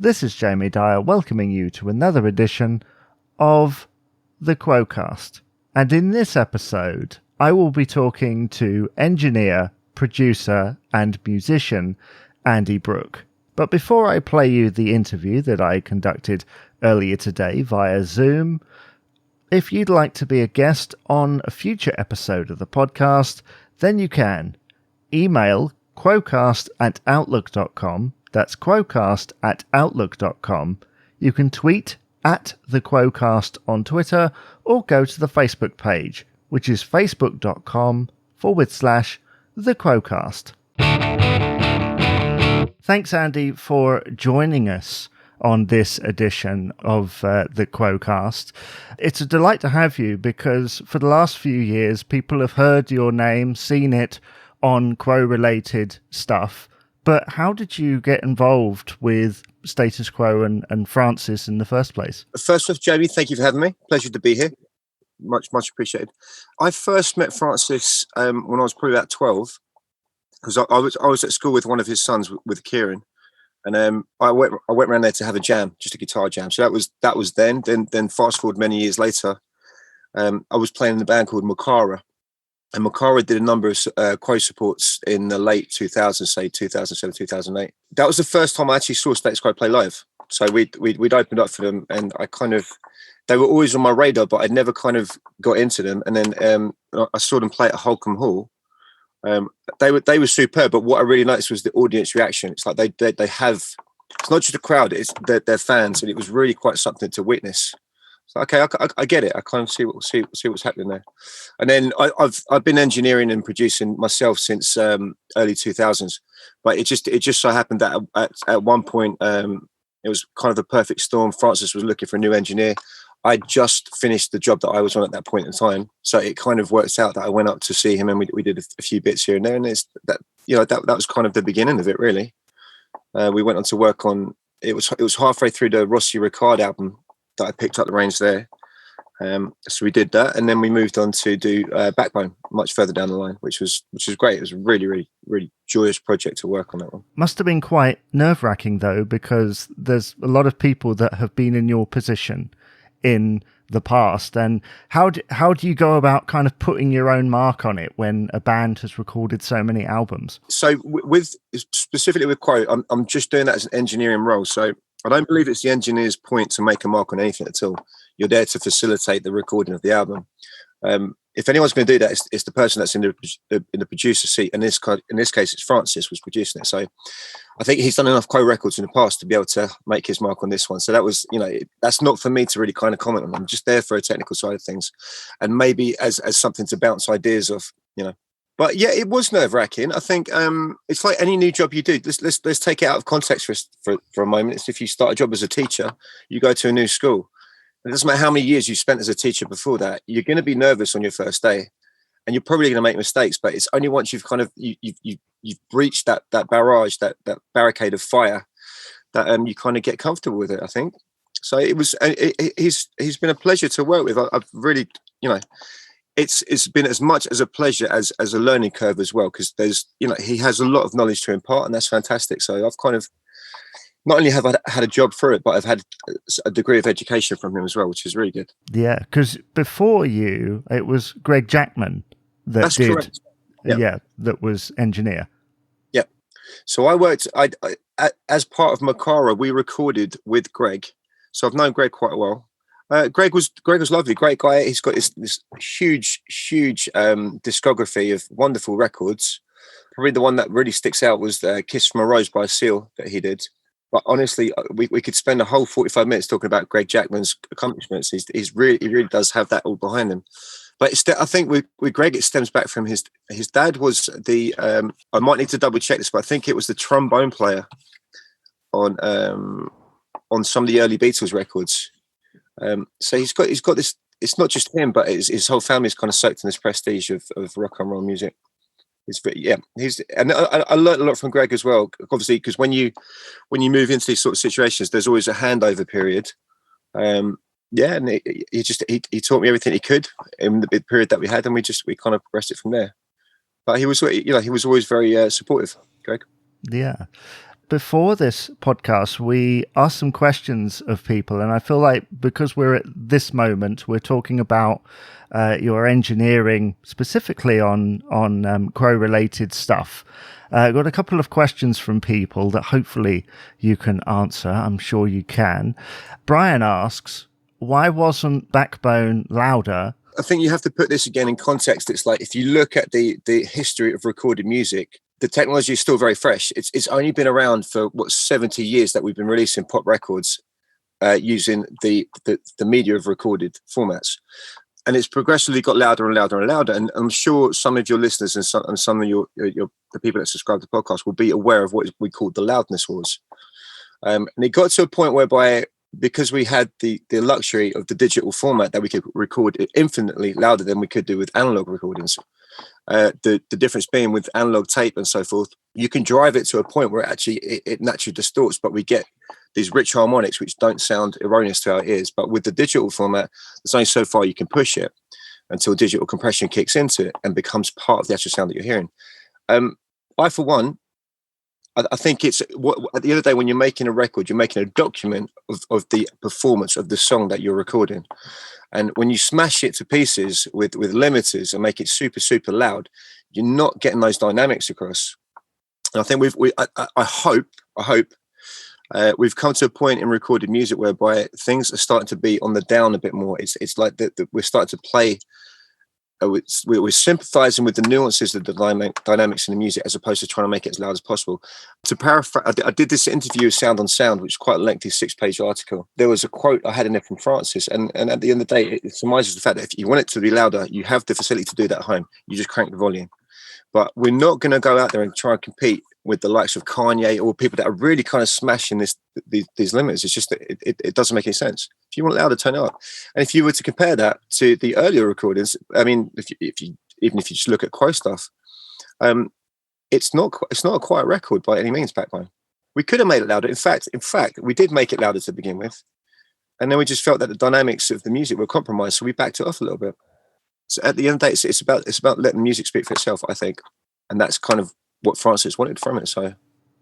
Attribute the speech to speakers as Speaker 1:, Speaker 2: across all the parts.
Speaker 1: This is Jamie Dyer welcoming you to another edition of the Quo-Cast. And in this episode, I will be talking to engineer, producer, and musician Andy Brook. But before I play you the interview that I conducted earlier today via Zoom, if you'd like to be a guest on a future episode of the podcast, then you can email quocast@outlook.com. That's quocast@outlook.com. You can tweet at the Quo-Cast on Twitter or go to the Facebook page, which is facebook.com/the Quo-Cast. Thanks, Andy, for joining us on this edition of the Quo-Cast. It's a delight to have you because for the last few years, people have heard your name, seen it on Quo-related stuff. But how did you get involved with Status Quo and Francis in the first place?
Speaker 2: First off, Jamie, thank you for having me. Pleasure to be here. Much appreciated. I first met Francis when I was probably about 12, because I was at school with one of his sons, with Kieran, and I went around there to have a jam, just a guitar jam. So that was then. Then fast forward many years later, I was playing in a band called Makara. And Makara did a number of Quo supports in the late 2000s, say 2007, 2008. That was the first time I actually saw Status Quo play live. So we'd opened up for them, and they were always on my radar, but I'd never kind of got into them. And then I saw them play at Holcombe Hall. They were superb, but what I really noticed was the audience reaction. It's like they have, it's not just a crowd, it's their fans, and it was really quite something to witness. So, okay, I get it. I kind of see what's happening there. And then I've been engineering and producing myself since early 2000s, but it just so happened that at one point it was kind of the perfect storm. Francis was looking for a new engineer. I just finished the job that I was on at that point in time, so it kind of works out that I went up to see him, and we did a few bits here and there, and that was kind of the beginning of it, really. We went on to work on it was halfway through the Rossi Ricard album that I picked up the reins there. So we did that, and then we moved on to do Backbone much further down the line, which was great. It was a really, really, really joyous project to work on that one.
Speaker 1: Must have been quite nerve-wracking though, because there's a lot of people that have been in your position in the past, and how do you go about kind of putting your own mark on it when a band has recorded so many albums?
Speaker 2: So specifically with Quo, I'm just doing that as an engineering role. So I don't believe it's the engineer's point to make a mark on anything at all. You're there to facilitate the recording of the album. If anyone's going to do that, it's the person that's in the producer seat. And in this case, it's Francis was producing it. So I think he's done enough Quo records in the past to be able to make his mark on this one. So that was, that's not for me to really kind of comment on. I'm just there for a technical side of things, and maybe as something to bounce ideas off, But yeah, it was nerve-wracking. I think it's like any new job you do. Let's take it out of context for a moment. It's if you start a job as a teacher, you go to a new school. It doesn't matter how many years you spent as a teacher before that. You're going to be nervous on your first day, and you're probably going to make mistakes. But it's only once you've kind of you've breached that barrage, that barricade of fire, that you kind of get comfortable with it, I think. So it was. He's been a pleasure to work with. I've really, It's been as much as a pleasure as a learning curve as well, because there's he has a lot of knowledge to impart, and that's fantastic. So I've kind of not only have I had a job through it, but I've had a degree of education from him as well, which is really good.
Speaker 1: Yeah, because before you, it was Greg Jackman
Speaker 2: that's correct.
Speaker 1: That was engineer.
Speaker 2: Yeah. So I worked. I as part of Makara, we recorded with Greg, so I've known Greg quite well. Greg was lovely, great guy. He's got this huge discography of wonderful records. Probably the one that really sticks out was "Kiss from a Rose" by Seal that he did. But honestly, we could spend a whole 45 minutes talking about Greg Jackman's accomplishments. He really does have that all behind him. But I think with Greg, it stems back from his dad was the I might need to double check this, but I think it was the trombone player on some of the early Beatles records. So he's got this. It's not just him, but his whole family's kind of soaked in this prestige of rock and roll music. I learned a lot from Greg as well. Obviously, because when you move into these sort of situations, there's always a handover period. And he taught me everything he could in the big period that we had, and we kind of progressed it from there. But he was always very supportive, Greg.
Speaker 1: Yeah. before this podcast, we asked some questions of people, and I feel like because we're at this moment, we're talking about your engineering specifically on Quo-related stuff. I've got a couple of questions from people that hopefully you can answer. I'm sure you can. Brian asks, why wasn't Backbone louder?
Speaker 2: I think you have to put this again in context. It's like, if you look at the history of recorded music, the technology is still very fresh. It's only been around for 70 years that we've been releasing pop records using the media of recorded formats, and it's progressively got louder and louder and louder. And I'm sure some of your listeners and some of the people that subscribe to the podcast will be aware of what we called the loudness wars. And it got to a point whereby, because we had the luxury of the digital format, that we could record it infinitely louder than we could do with analog recordings. The difference being, with analog tape and so forth, you can drive it to a point where it naturally distorts, but we get these rich harmonics which don't sound erroneous to our ears. But with the digital format, there's only so far you can push it until digital compression kicks into it and becomes part of the actual sound that you're hearing. I, for one, I think it's what, at the end of the day, when you're making a record, you're making a document of the performance of the song that you're recording. And when you smash it to pieces with limiters and make it super, super loud, you're not getting those dynamics across. And I think I hope we've come to a point in recorded music whereby things are starting to be on the down a bit more. It's like we're starting to play. We're sympathizing with the nuances of the dynamics in the music, as opposed to trying to make it as loud as possible. To paraphrase, I did this interview with Sound on Sound, which is quite a lengthy 6-page article. There was a quote I had in there from Francis, and at the end of the day, it surmises the fact that if you want it to be louder, you have the facility to do that at home. You just crank the volume. But we're not going to go out there and try and compete with the likes of Kanye or people that are really kind of smashing these limits. It's just that it doesn't make any sense. If you want louder, turn it up. And if you were to compare that to the earlier recordings, I mean, if you just look at Quo stuff, it's not a quiet record by any means. Backbone, we could have made it louder. In fact, we did make it louder to begin with, and then we just felt that the dynamics of the music were compromised, so we backed it off a little bit. So at the end of the day, it's about letting the music speak for itself, I think, and that's kind of what Francis wanted from it. So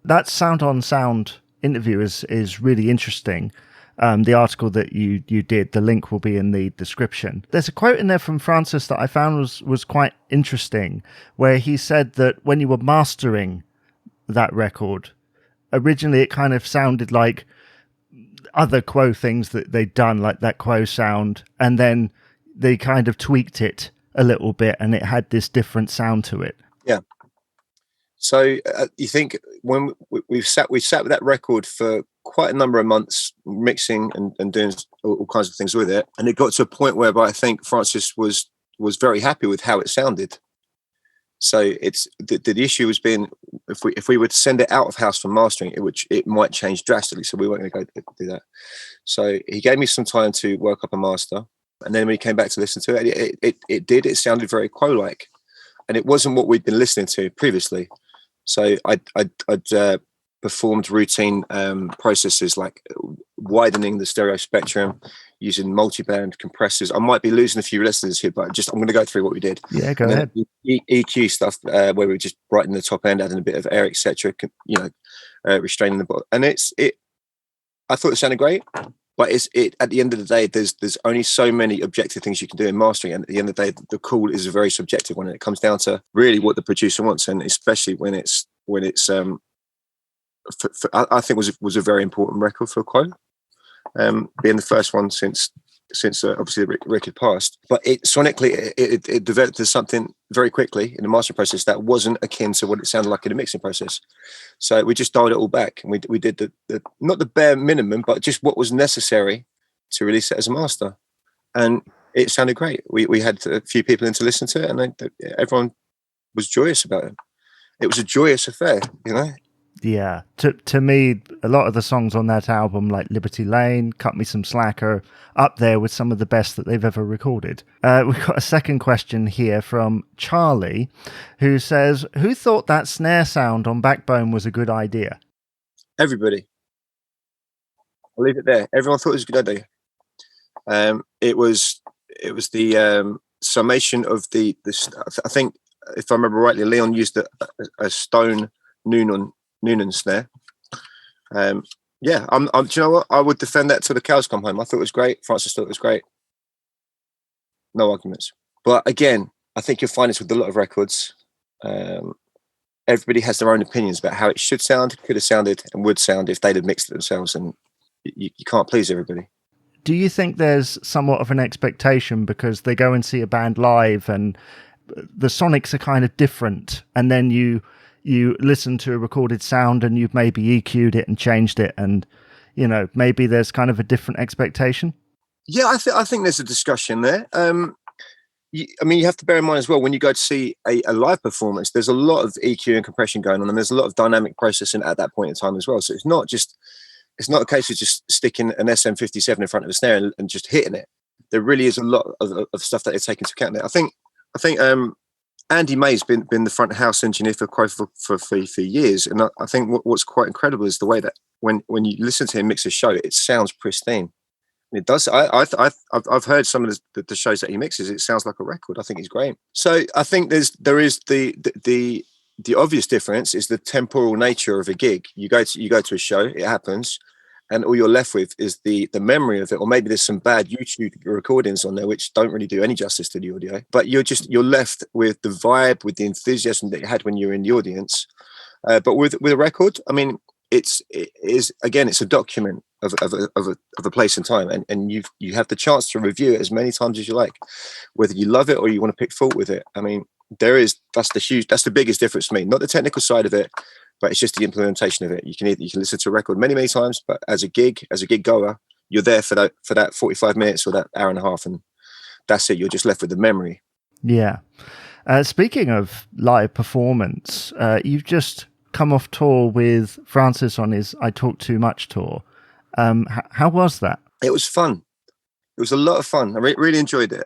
Speaker 1: that Sound on Sound interview is really interesting. The article that you did, the link will be in the description. There's a quote in there from Francis that I found was quite interesting, where he said that when you were mastering that record, originally it kind of sounded like other Quo things that they'd done, like that Quo sound, and then they kind of tweaked it a little bit and it had this different sound to it.
Speaker 2: Yeah. So you think when we sat with that record for quite a number of months, mixing and doing all kinds of things with it, and it got to a point whereby I think Francis was very happy with how it sounded. So it's the issue has been, if we were to send it out of house for mastering, it might change drastically. So we weren't going to go do that. So he gave me some time to work up a master, and then when he came back to listen to it, it sounded very Quo-like, and it wasn't what we'd been listening to previously. So I'd performed routine processes like widening the stereo spectrum, using multi-band compressors. I might be losing a few listeners here, but I'm going to go through what we did.
Speaker 1: Yeah, go ahead.
Speaker 2: EQ stuff, where we just brighten the top end, adding a bit of air, etc. Restraining the bottom, and I thought it sounded great. But at the end of the day, there's only so many objective things you can do in mastering, and at the end of the day, the call is a very subjective one, and it comes down to really what the producer wants, and especially when it's I think was a very important record for Quo, being the first one since obviously Rick had passed. But sonically it developed to something very quickly in the mastering process that wasn't akin to what it sounded like in the mixing process. So we just dialed it all back, and we did the not the bare minimum, but just what was necessary to release it as a master, and it sounded great. We had a few people in to listen to it, and everyone was joyous about it. It was a joyous affair, you know.
Speaker 1: Yeah, to me, a lot of the songs on that album, like Liberty Lane, Cut Me Some Slack, are up there with some of the best that they've ever recorded. We've got a second question here from Charlie, who says, who thought that snare sound on Backbone was a good idea? Everybody.
Speaker 2: I'll leave it there. Everyone thought it was a good idea. It was the summation of the I think, if I remember rightly, Leon used a stone Noonan snare, Yeah, do you know what? I would defend that till the cows come home. I thought it was great. Francis thought it was great. No arguments. But again, I think you'll find this with a lot of records. Everybody has their own opinions about how it should sound, could have sounded, and would sound if they'd have mixed it themselves. And you can't please everybody.
Speaker 1: Do you think there's somewhat of an expectation because they go and see a band live and the sonics are kind of different, and then you listen to a recorded sound and you've maybe EQ'd it and changed it, and maybe there's kind of a different expectation?
Speaker 2: Yeah, I think there's a discussion there. You have to bear in mind as well, when you go to see a live performance, there's a lot of EQ and compression going on, and there's a lot of dynamic processing at that point in time as well. So it's not a case of just sticking an SM57 in front of a snare and just hitting it. There really is a lot of stuff that they take into account there. I think Andy May's been the front house engineer for Quo for years, and I think what's quite incredible is the way that when you listen to him mix a show, it sounds pristine. It does. I've heard some of the shows that he mixes. It sounds like a record. I think he's great. So I think there is the obvious difference is the temporal nature of a gig. You go to a show, it happens, and all you're left with is the memory of it, or maybe there's some bad YouTube recordings on there which don't really do any justice to the audio. But you're left with the vibe, with the enthusiasm that you had when you were in the audience. But with a record, I mean, it's a document of a place and time, and you have the chance to review it as many times as you like, whether you love it or you want to pick fault with it. I mean, that's the biggest difference for me, not the technical side of it, but it's just the implementation of it. You can listen to a record many times, but as a gig goer, you're there for that 45 minutes or that hour and a half, and that's it. You're just left with the memory.
Speaker 1: Yeah. Speaking of live performance, you've just come off tour with Francis on his I Talk Too Much tour. How was that?
Speaker 2: It was fun. It was a lot of fun. I really enjoyed it.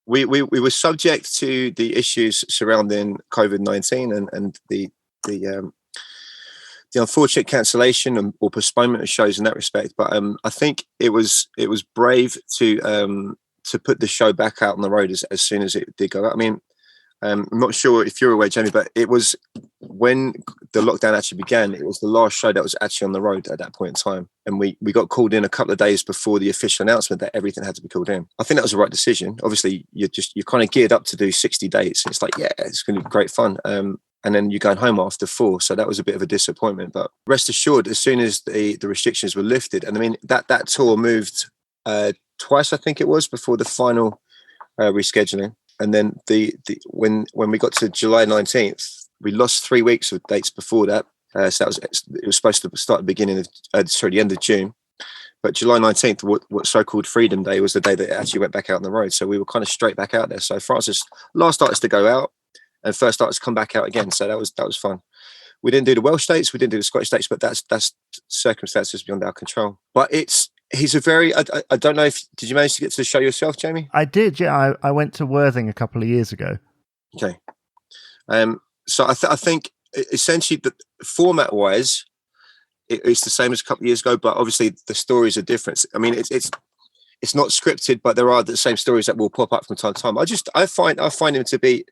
Speaker 2: We were subject to the issues surrounding COVID-19 and the unfortunate cancellation or postponement of shows in that respect. But I think it was brave to put the show back out on the road as soon as it did go out. I mean, I'm not sure if you're aware, Jamie, but it was when the lockdown actually began. It was the last show that was actually on the road at that point in time, and we got called in a couple of days before the official announcement that everything had to be called in. I think that was the right decision. Obviously, you're kind of geared up to do 60 dates. It's like, yeah, it's going to be great fun. And then you're going home after 4, so that was a bit of a disappointment. But rest assured, as soon as the restrictions were lifted, and I mean that tour moved twice, I think it was, before the final rescheduling. And then when we got to July 19th, we lost 3 weeks of dates before that. So it was supposed to start the the end of June. But July 19th, what so-called Freedom Day, was the day that it actually went back out on the road. So we were kind of straight back out there. So Francis, last artist to go out and first artist to come back out again. So that was fun. We didn't do the Welsh dates, we didn't do the Scottish dates, but that's circumstances beyond our control. But he's a very, I don't know did you manage to get to the show yourself, Jamie?
Speaker 1: I did, yeah. I went to Worthing a couple of years ago.
Speaker 2: Okay. So I think essentially the format wise, it's the same as a couple of years ago, but obviously the stories are different. I mean, it's not scripted, but there are the same stories that will pop up from time to time. I find him to be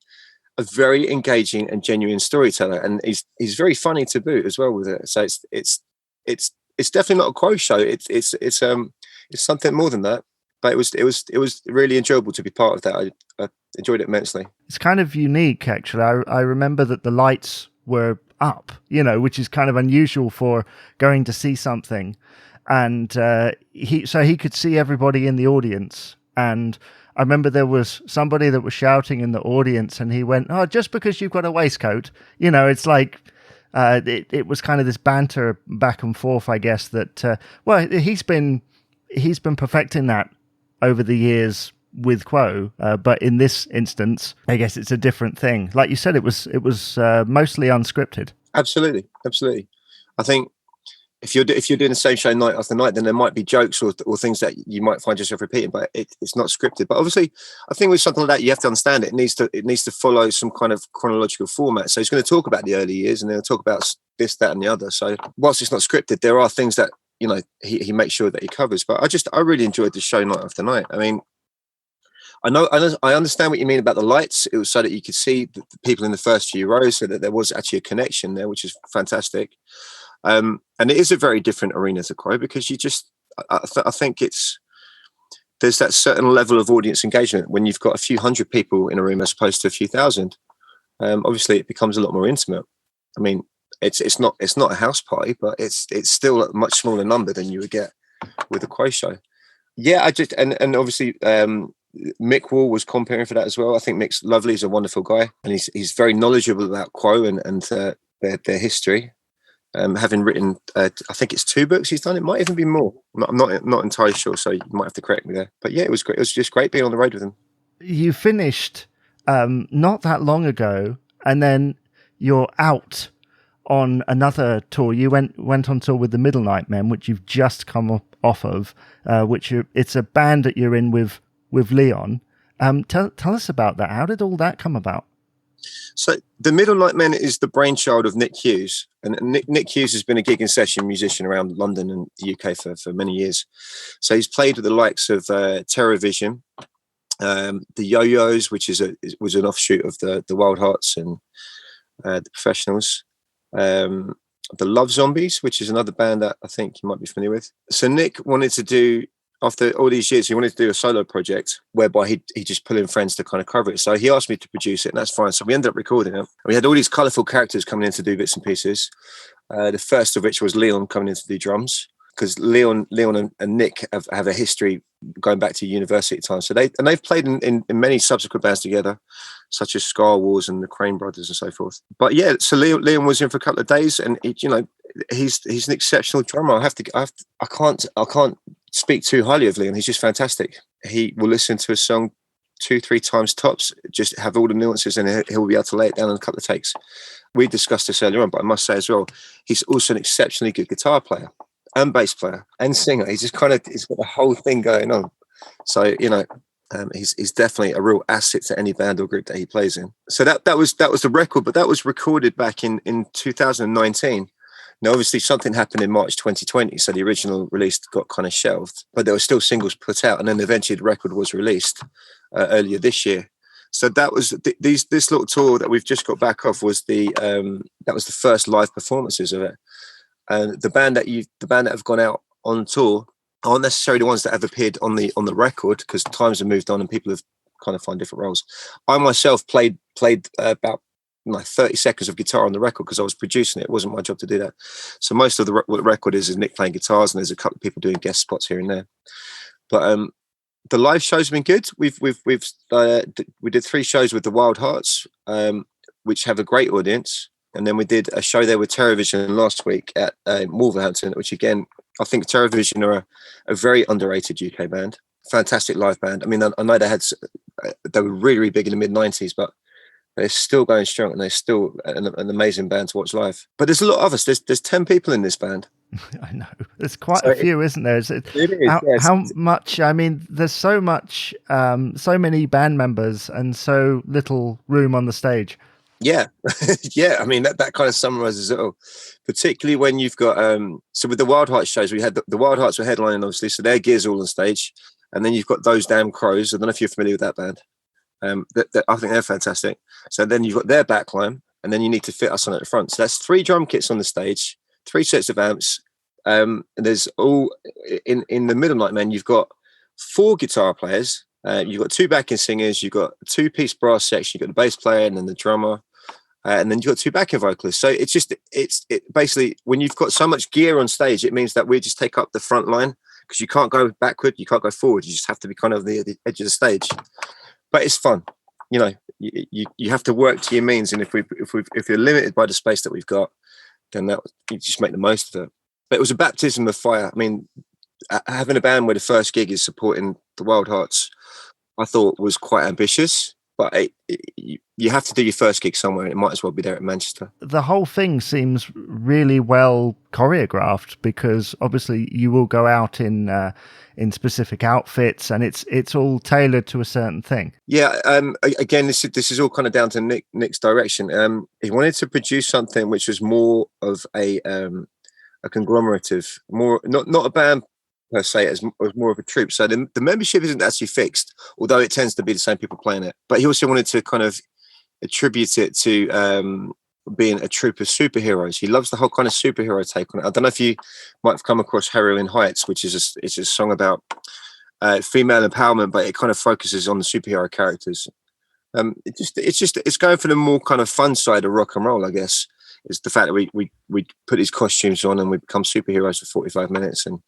Speaker 2: a very engaging and genuine storyteller, and he's very funny to boot as well with it. So it's definitely not a Quo show. It's something more than that. But it was really enjoyable to be part of that. I enjoyed it immensely. It's
Speaker 1: kind of unique, actually. I remember that the lights were up, which is kind of unusual for going to see something, and he could see everybody in the audience. And I remember there was somebody that was shouting in the audience, and he went, "Oh, just because you've got a waistcoat," it's like. It was kind of this banter back and forth, I guess, that he's been perfecting that over the years with Quo, but in this instance, I guess it's a different thing. Like you said, it was mostly unscripted.
Speaker 2: Absolutely. I think if you're doing the same show night after night, then there might be jokes or things that you might find yourself repeating, but it's not scripted. But obviously, I think with something like that, you have to understand it needs to follow some kind of chronological format. So he's going to talk about the early years, and then he'll talk about this, that, and the other. So whilst it's not scripted, there are things that he makes sure that he covers. But I really enjoyed the show night after night. I mean, I understand what you mean about the lights. It was so that you could see the people in the first few rows, so that there was actually a connection there, which is fantastic. And it is a very different arena to Quo, because I think there's that certain level of audience engagement when you've got a few hundred people in a room as opposed to a few thousand. Obviously, it becomes a lot more intimate. I mean, it's not a house party, but it's still a much smaller number than you would get with a Quo show. Yeah, and obviously Mick Wall was comparing for that as well. I think Mick's lovely. He's a wonderful guy, and he's very knowledgeable about Quo and their history. Having written, I think it's 2 books he's done. It might even be more. I'm not entirely sure, so you might have to correct me there. But yeah, it was great. It was just great being on the road with him.
Speaker 1: You finished not that long ago, and then you're out on another tour. You went on tour with the Middlenight Men, which you've just come off of, it's a band that you're in with Leon. Tell us about that. How did all that come about?
Speaker 2: So the Middlenight Men is the brainchild of Nick Hughes, and Nick Hughes has been a gig and session musician around London and the UK for many years. So he's played with the likes of Terrorvision, the Yo-Yos, which was an offshoot of the Wild Hearts and the Professionals, the Love Zombies, which is another band that I think you might be familiar with. So Nick wanted to do, after all these years, he wanted to do a solo project whereby he just pull in friends to kind of cover it. So he asked me to produce it, and that's fine. So we ended up recording it. We had all these colourful characters coming in to do bits and pieces. The first of which was Leon coming in to do drums, because Leon and Nick have a history going back to university time. So they've played in many subsequent bands together, such as Scar Wars and the Crane Brothers and so forth. But yeah, so Leon was in for a couple of days, and he's an exceptional drummer. I can't speak too highly of Leon. He's just fantastic. He will listen to a song 2-3 times tops, just have all the nuances, and he'll be able to lay it down in a couple of takes. We discussed this earlier on, but I must say as well, he's also an exceptionally good guitar player and bass player and singer. He's just he's got the whole thing going on. So he's definitely a real asset to any band or group that he plays in. So that was the record, but that was recorded back in 2019. Now, obviously, something happened in March 2020, so the original release got kind of shelved, but there were still singles put out, and then eventually the record was released earlier this year. So that was this little tour that we've just got back off was the first live performances of it. And the band that have gone out on tour aren't necessarily the ones that have appeared on the record, because times have moved on and people have kind of found different roles. I myself played about 30 seconds of guitar on the record because I was producing it. It wasn't my job to do that. So most of the record is Nick playing guitars, and there's a couple of people doing guest spots here and there. But the live shows have been good. We did 3 shows with the Wild Hearts, which have a great audience, and then we did a show there with Terrorvision last week at Wolverhampton, which again I think Terrorvision are a very underrated UK band. Fantastic live band. I mean, I know they were really, really big in the mid-90s, but they're still going strong, and they're still an amazing band to watch live. But there's a lot of us. There's 10 people in this band.
Speaker 1: I know. There's quite a few, isn't there? How much? I mean, there's so much, so many band members and so little room on the stage.
Speaker 2: Yeah. Yeah. I mean, that kind of summarizes it all. Particularly when you've got, so with the Wild Hearts shows, we had the Wild Hearts were headlining, obviously, so their gear's all on stage. And then you've got Those Damn Crows. I don't know if you're familiar with that band. I think they're fantastic. So then you've got their backline, and then you need to fit us on at the front. So that's 3 drum kits on the stage, 3 sets of amps. And there's all in the Middlenight Men. You've got 4 guitar players. You've got 2 backing singers. You've got a 2-piece brass section. You've got the bass player and then the drummer, and then you've got 2 backing vocalists. So it's basically when you've got so much gear on stage, it means that we just take up the front line, because you can't go backward, you can't go forward. You just have to be kind of the edge of the stage. But it's fun, you have to work to your means, and if you're limited by the space that we've got, then you just make the most of it. But it was a baptism of fire. I mean, having a band where the first gig is supporting the Wild Hearts, I thought was quite ambitious. But you have to do your first gig somewhere, and it might as well be there at Manchester.
Speaker 1: The whole thing seems really well choreographed, because obviously you will go out in specific outfits, and it's all tailored to a certain thing. Yeah.
Speaker 2: Again, this is all kind of down to Nick's direction. He wanted to produce something which was more of a conglomerative, more not a band per se, as more of a troupe. So the membership isn't actually fixed, although it tends to be the same people playing it. But he also wanted to kind of attribute it to being a troupe of superheroes. He loves the whole kind of superhero take on it. I don't know if you might have come across Heroin Heights, which is it's a song about female empowerment, but it kind of focuses on the superhero characters. It's going for the more kind of fun side of rock and roll, I guess. It's the fact that we put these costumes on and we become superheroes for 45 minutes and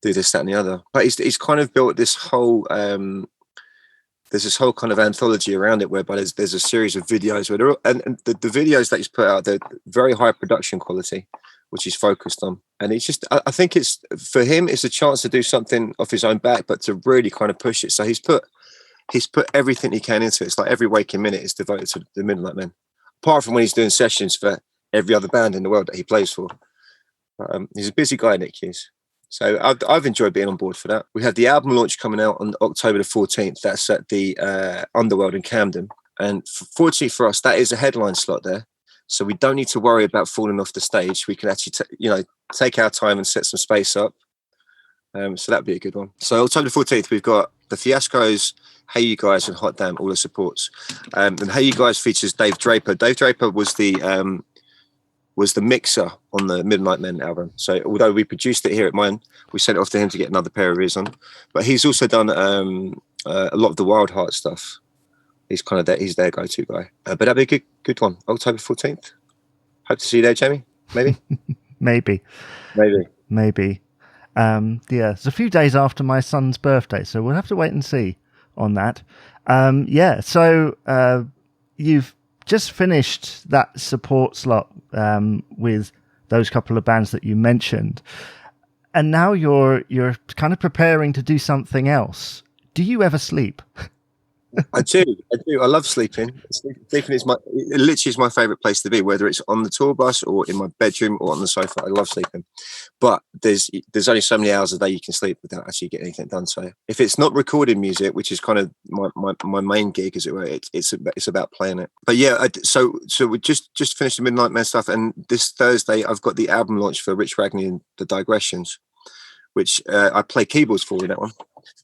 Speaker 2: do this, that, and the other. But he's kind of built this whole there's this whole kind of anthology around it, whereby there's a series of videos where and the videos that he's put out, they're very high production quality, which he's focused on. And it's just, I think it's, for him, it's a chance to do something off his own back, but to really kind of push it. So he's put everything he can into it. It's like every waking minute is devoted to the Middlenight Men, apart from when he's doing sessions for every other band in the world that he plays for. He's a busy guy, Nick Hughes. So I've enjoyed being on board for that. We have the album launch coming out on October the 14th. That's at the Underworld in Camden. And fortunately for us, that is a headline slot there. So we don't need to worry about falling off the stage. We can actually, take our time and set some space up. So that'd be a good one. So October the 14th, we've got the Fiascos, Hey You Guys, and Hot Damn, all the supports. And Hey You Guys features Dave Draper. Dave Draper was the mixer on the Middlenight Men album. So although we produced it here at mine, we sent it off to him to get another pair of ears on. But he's also done a lot of the Wild Heart stuff. He's kind of he's their go-to guy. But that'd be a good one. October 14th. Hope to see you there, Jamie. Maybe.
Speaker 1: Maybe. It's a few days after my son's birthday, so we'll have to wait and see on that. So you've just finished that support slot with those couple of bands that you mentioned, and now you're kind of preparing to do something else. Do you ever sleep?
Speaker 2: I do. I love sleeping. Sleeping is literally my favorite place to be, whether it's on the tour bus or in my bedroom or on the sofa. I love sleeping, but there's only so many hours a day you can sleep without actually getting anything done. So if it's not recording music, which is kind of my main gig, as it were, it's about playing it. But yeah, so we just finished the Middlenight Men stuff, and this Thursday I've got the album launch for Rich Ragney and the Digressions, which I play keyboards for in that one.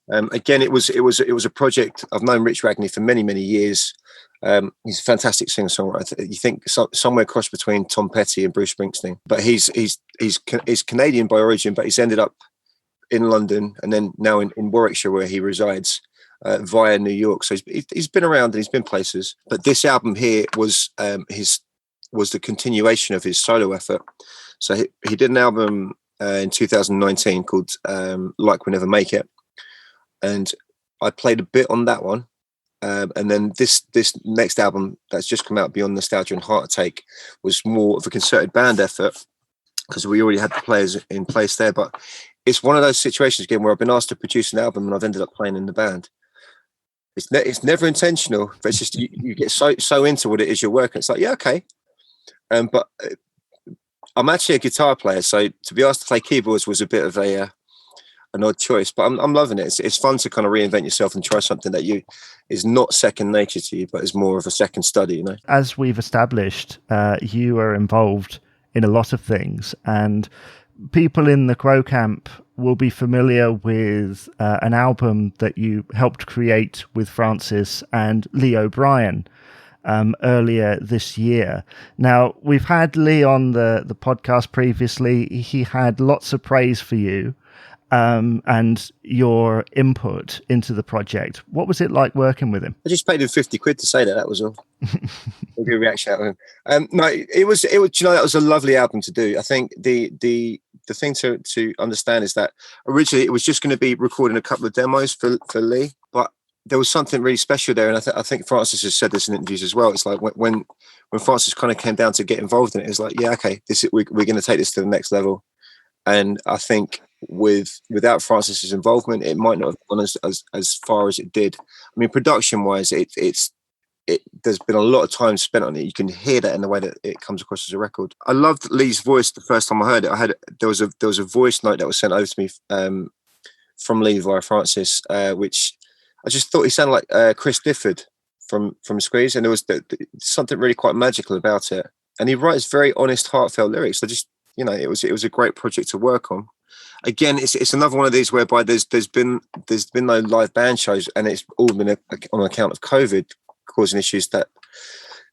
Speaker 2: Again, it was a project. I've known Rich Ragney for many, many years. He's a fantastic singer-songwriter. You think somewhere cross between Tom Petty and Bruce Springsteen, but he's Canadian by origin, but he's ended up in London and then now in Warwickshire, where he resides, via New York. So he's been around and he's been places. But this album here was the continuation of his solo effort. So he did an album in 2019 called Like We Never Make It. And I played a bit on that one. And then this next album that's just come out, Beyond Nostalgia and Heartache, was more of a concerted band effort because we already had the players in place there. But it's one of those situations, again, where I've been asked to produce an album and I've ended up playing in the band. It's never intentional, but it's just you get so into what it is you're working. It's like, yeah, okay. But I'm actually a guitar player, so to be asked to play keyboards was a bit of an odd choice, but I'm loving it. It's fun to kind of reinvent yourself and try something that is not second nature to you, but is more of a second study,
Speaker 1: As we've established, you are involved in a lot of things, and people in the Quo camp will be familiar with an album that you helped create with Francis and Lee O'Brien earlier this year. Now, we've had Lee on the podcast previously. He had lots of praise for you and your input into the project. What was it like working with him?
Speaker 2: I just paid him 50 quid to say that. That was all. A good reaction out of him. No, it was. That was a lovely album to do. I think the thing to understand is that originally it was just going to be recording a couple of demos for Lee, but there was something really special there, and I think Francis has said this in interviews as well. It's like when Francis kind of came down to get involved in it, it's like, yeah, okay, we're going to take this to the next level. And I think without Francis's involvement, it might not have gone as far as it did. I mean, production wise, there's been a lot of time spent on it. You can hear that in the way that it comes across as a record. I loved Lee's voice the first time I heard it. There was a voice note that was sent over to me from Lee via Francis, which I just thought he sounded like Chris Difford from Squeeze, and there was something really quite magical about it. And he writes very honest, heartfelt lyrics. So just, it was a great project to work on. Again, it's another one of these whereby there's been no live band shows, and it's all been on account of COVID causing issues that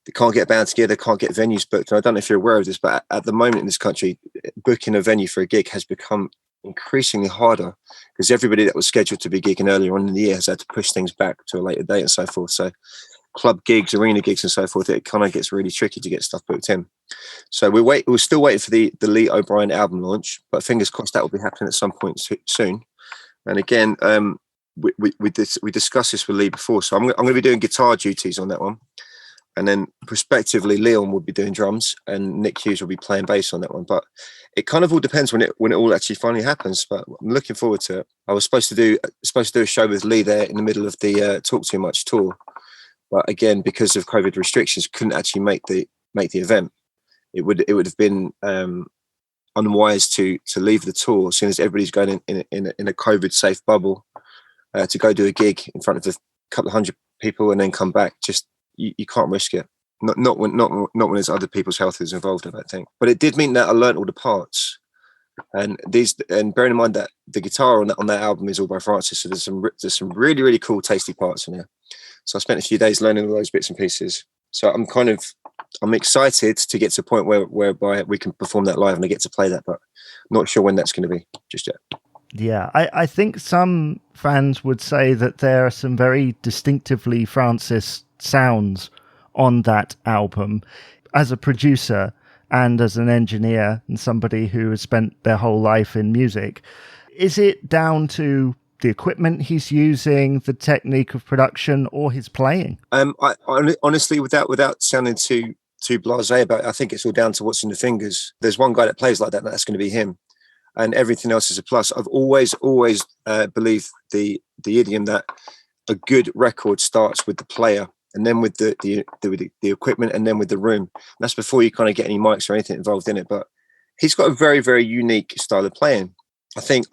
Speaker 2: they can't get a band together, can't get venues booked. And I don't know if you're aware of this, but at the moment in this country, booking a venue for a gig has become increasingly harder because everybody that was scheduled to be gigging earlier on in the year has had to push things back to a later date and so forth. So club gigs, arena gigs and so forth, it kind of gets really tricky to get stuff booked in. So we're still waiting for the Lee O'Brien album launch, but fingers crossed that will be happening at some point soon. And again, we discussed this with Lee before, so I'm going to be doing guitar duties on that one. And then prospectively, Leon will be doing drums and Nick Hughes will be playing bass on that one. But it kind of all depends when it all actually finally happens. But I'm looking forward to it. I was supposed to do a show with Lee there in the middle of the Talk Too Much tour, but again, because of COVID restrictions, couldn't actually make the event. It would have been unwise to leave the tour as soon as everybody's going in a COVID safe bubble to go do a gig in front of a couple of hundred people and then come back. Just you can't risk it. Not when there's other people's health is involved, I don't think. But it did mean that I learned all the parts, and bearing in mind that the guitar on that album is all by Francis, so there's some really, really cool, tasty parts in there. So I spent a few days learning all those bits and pieces. So I'm excited to get to a point whereby we can perform that live and I get to play that, but not sure when that's going to be just yet.
Speaker 1: Yeah, I think some fans would say that there are some very distinctively Francis sounds on that album. As a producer and as an engineer and somebody who has spent their whole life in music, is it down to the equipment he's using, the technique of production, or his playing?
Speaker 2: I honestly, without sounding too blasé about it, I think it's all down to what's in the fingers. There's one guy that plays like that, and that's going to be him. And everything else is a plus. I've always believed the idiom that a good record starts with the player, and then with the equipment, and then with the room. And that's before you kind of get any mics or anything involved in it. But he's got a very, very unique style of playing. I think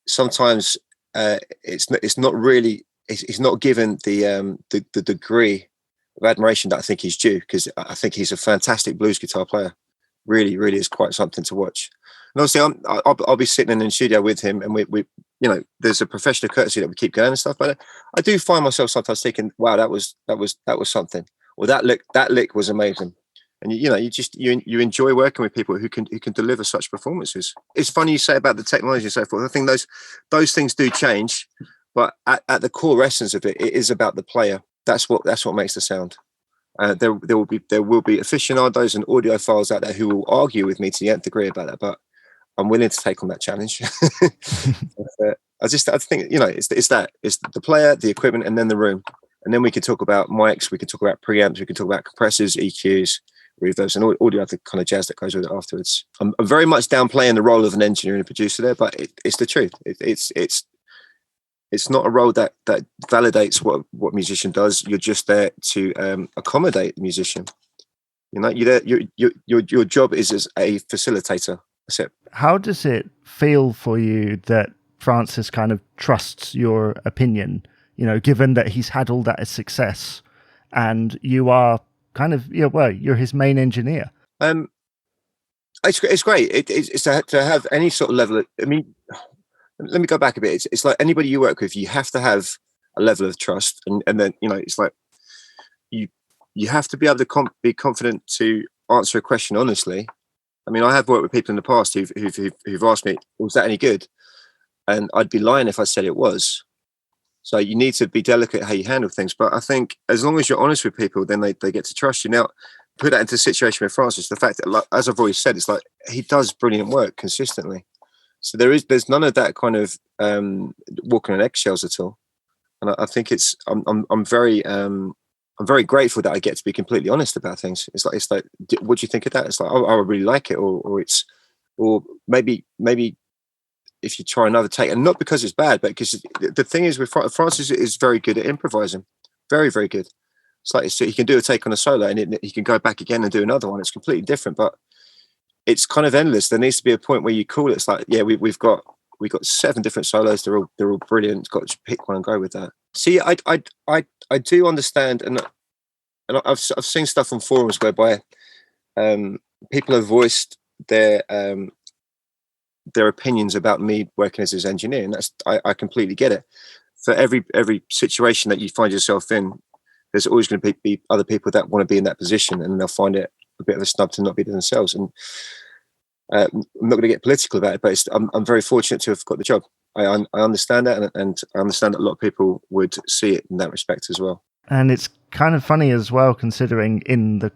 Speaker 2: sometimes it's not really. He's not given the degree of admiration that I think he's due, because I think he's a fantastic blues guitar player. Really, really is quite something to watch. And obviously, I'll be sitting in the studio with him, and we there's a professional courtesy that we keep going and stuff. But I do find myself sometimes thinking, "Wow, that was something," or that lick was amazing. And you enjoy working with people who can deliver such performances. It's funny you say about the technology and so forth. I think those things do change, but at the core essence of it is about the player. That's what makes the sound. There will be aficionados and audiophiles out there who will argue with me to the nth degree about that, but I'm willing to take on that challenge. I think it's the player, the equipment, and then the room, and then we can talk about mics, we can talk about preamps, we can talk about compressors, EQs, reverbs, and all the other kind of jazz that goes with it afterwards. I'm very much downplaying the role of an engineer and a producer there, but it's the truth. It's not a role that validates what a musician does. You're just there to accommodate the musician. Your job is as a facilitator. That's it.
Speaker 1: How does it feel for you that Francis kind of trusts your opinion? Given that he's had all that success, and you are kind of you're his main engineer.
Speaker 2: It's great. It's to have any sort of level. I mean, let me go back a bit. It's like anybody you work with, you have to have a level of trust, and then it's like you have to be able to be confident to answer a question honestly. I mean, I have worked with people in the past who've asked me, "Was that any good?" And I'd be lying if I said it was. So you need to be delicate how you handle things. But I think as long as you're honest with people, then they get to trust you. Now, put that into a situation with Francis, the fact that, like, as I've always said, it's like he does brilliant work consistently. So there's none of that kind of walking on eggshells at all. And I think I'm very grateful that I get to be completely honest about things. It's like, what do you think of that? It's like, oh, I really like it, or maybe if you try another take, and not because it's bad, but because the thing is with Francis is very good at improvising, very, very good. It's like he can do a take on a solo, and he can go back again and do another one. It's completely different, but it's kind of endless. There needs to be a point where you call it. It's like, yeah, we've got 7 different solos. They're all brilliant. Got to pick one and go with that. See, I do understand, and I've seen stuff on forums whereby people have voiced their opinions about me working as his engineer, and I completely get it. For every situation that you find yourself in, there's always going to be other people that want to be in that position, and they'll find it a bit of a snub to not be themselves. And I'm not going to get political about it, but I'm very fortunate to have got the job. I understand that, and I understand that a lot of people would see it in that respect as well.
Speaker 1: And it's kind of funny as well, considering in the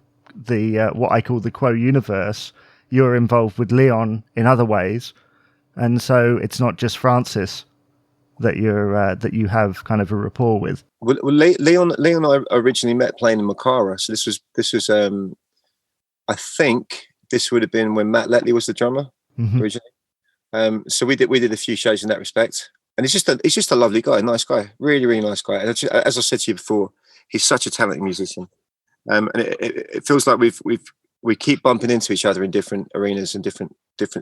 Speaker 1: what I call the Quo universe, you're involved with Leon in other ways, and so it's not just Francis that you have kind of a rapport with.
Speaker 2: Well, Leon and I originally met playing in Makara, so this was I think this would have been when Matt Letley was the drummer originally. So we did a few shows in that respect, and he's just a lovely guy, nice guy, really really nice guy. And as I said to you before, he's such a talented musician, and it feels like we keep bumping into each other in different arenas and different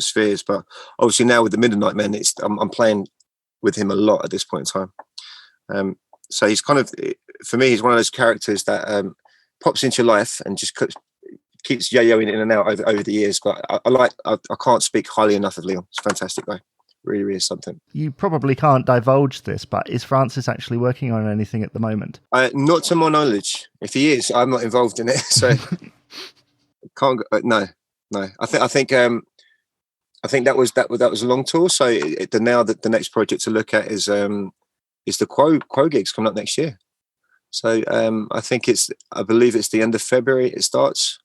Speaker 2: spheres. But obviously now with the Middlenight Men, I'm playing with him a lot at this point in time. So he's kind of, for me, he's one of those characters that pops into your life and just keeps yo-yoing in and out over the years. But I can't speak highly enough of Leon. He's a fantastic guy. Really, really is something.
Speaker 1: You probably can't divulge this, but is Francis actually working on anything at the moment?
Speaker 2: Not to my knowledge. If he is, I'm not involved in it. So can't go, no. I think that was a long tour. So now that the next project to look at is the Quo gigs coming up next year. So I believe it's the end of February it starts,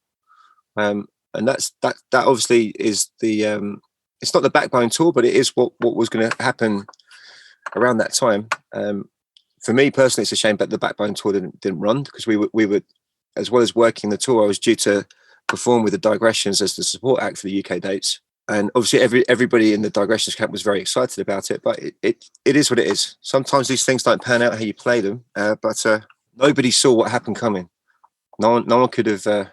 Speaker 2: and that obviously is the it's not the backbone tour, but it is what was going to happen around that time. For me personally, it's a shame that the backbone tour didn't run, because we were as well as working the tour, I was due to perform with the Digressions as the support act for the UK dates. And obviously everybody in the Digressions camp was very excited about it, but it is what it is. Sometimes these things don't pan out how you play them, but nobody saw what happened coming. No one could have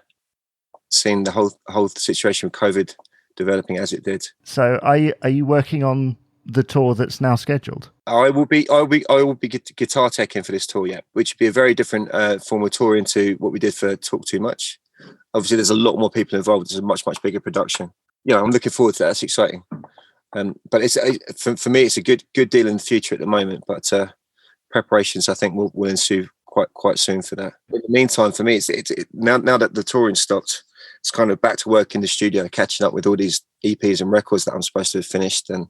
Speaker 2: seen the whole situation with COVID developing as it did.
Speaker 1: So are you working on the tour that's now scheduled?
Speaker 2: I will be guitar teching for this tour, yeah, which would be a very different form of touring to what we did for Talk Too Much. Obviously there's a lot more people involved. It's a much bigger production. I'm looking forward to that. That's exciting. But it's for me, it's a good deal in the future at the moment. But preparations, I think, will ensue quite soon for that. In the meantime, for me, it's now that the touring stopped, it's kind of back to work in the studio, catching up with all these EPs and records that I'm supposed to have finished, and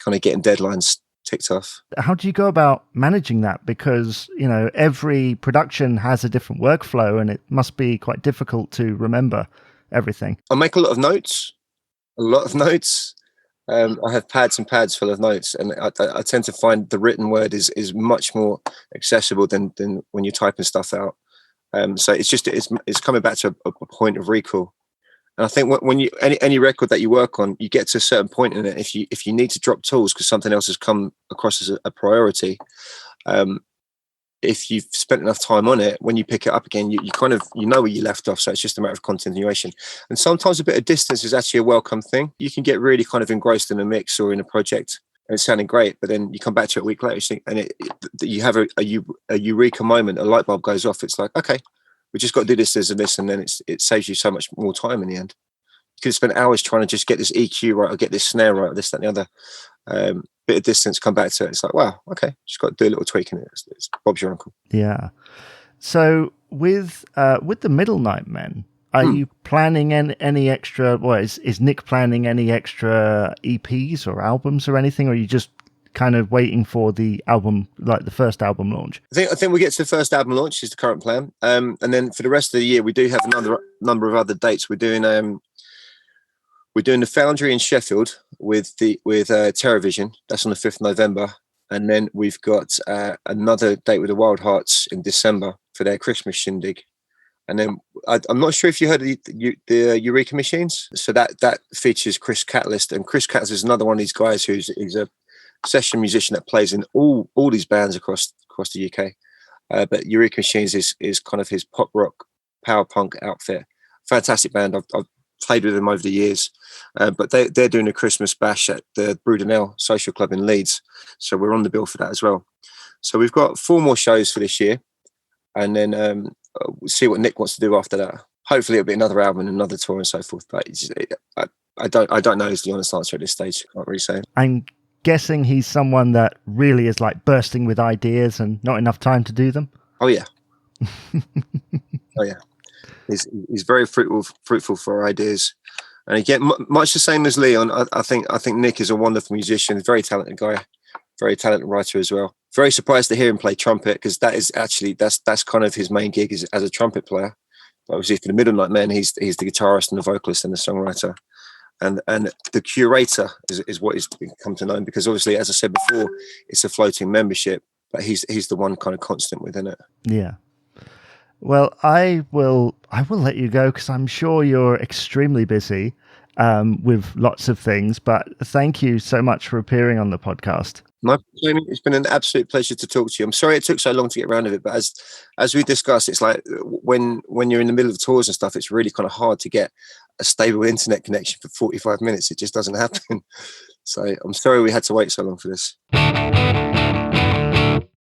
Speaker 2: kind of getting deadlines ticked off.
Speaker 1: How do you go about managing that? Because every production has a different workflow, and it must be quite difficult to remember everything.
Speaker 2: I make a lot of notes. I have pads and pads full of notes, and I tend to find the written word is much more accessible than when you're typing stuff out. So it's coming back to a point of recall. And I think when you any record that you work on, you get to a certain point in it. If you need to drop tools because something else has come across as a priority, if you've spent enough time on it, when you pick it up again, you kind of know where you left off. So it's just a matter of continuation. And sometimes a bit of distance is actually a welcome thing. You can get really kind of engrossed in a mix or in a project, and it's sounding great, but then you come back to it a week later, and you have a eureka moment. A light bulb goes off. It's like, okay, we just got to do this and this, and then it saves you so much more time in the end. You could have spent hours trying to just get this EQ right or get this snare right or this, that, and the other. Bit of distance, come back to it. It's like, wow, okay, just got to do a little tweak in it. It's Bob's your uncle.
Speaker 1: Yeah. So with the Middlenight Men, are you planning any extra? Well, is Nick planning any extra EPs or albums or anything, or are you just kind of waiting for the album, like the first album launch?
Speaker 2: I think we get to the first album launch is the current plan, and then for the rest of the year, we do have another number of other dates. We're doing the Foundry in Sheffield with TerraVision. That's on the 5th of November. And then we've got another date with the Wild Hearts in December for their Christmas shindig. And then I'm not sure if you heard of the Eureka Machines. So that features Chris Catalyst. And Chris Catalyst is another one of these guys he's a session musician that plays in all these bands across the UK. But Eureka Machines is kind of his pop rock, power punk outfit. Fantastic band. I've played with them over the years, but they're doing a Christmas bash at the Brudenell Social Club in Leeds, so we're on the bill for that as well. So we've got 4 more shows for this year, and then we'll see what Nick wants to do after that. Hopefully it'll be another album, another tour, and so forth. But I don't know is the honest answer at this stage. Can't really say.
Speaker 1: I'm guessing he's someone that really is like bursting with ideas and not enough time to do them.
Speaker 2: Oh yeah, Oh yeah, he's very fruitful for ideas. And again, much the same as Leon, I think Nick is a wonderful musician, very talented guy, very talented writer as well. Very surprised to hear him play trumpet, because that is actually that's kind of his main gig, is as a trumpet player. Obviously, for the Middlenight Men, he's the guitarist and the vocalist and the songwriter, and the curator is what he's come to know, because obviously, as I said before, it's a floating membership, but he's the one kind of constant within it.
Speaker 1: Yeah. Well, I will let you go, because I'm sure you're extremely busy with lots of things. But thank you so much for appearing on the podcast.
Speaker 2: My Jamie, it's been an absolute pleasure to talk to you. I'm sorry it took so long to get around of it, but as we discussed, it's like when you're in the middle of tours and stuff, it's really kind of hard to get a stable internet connection for 45 minutes. It just doesn't happen. So I'm sorry we had to wait so long for this.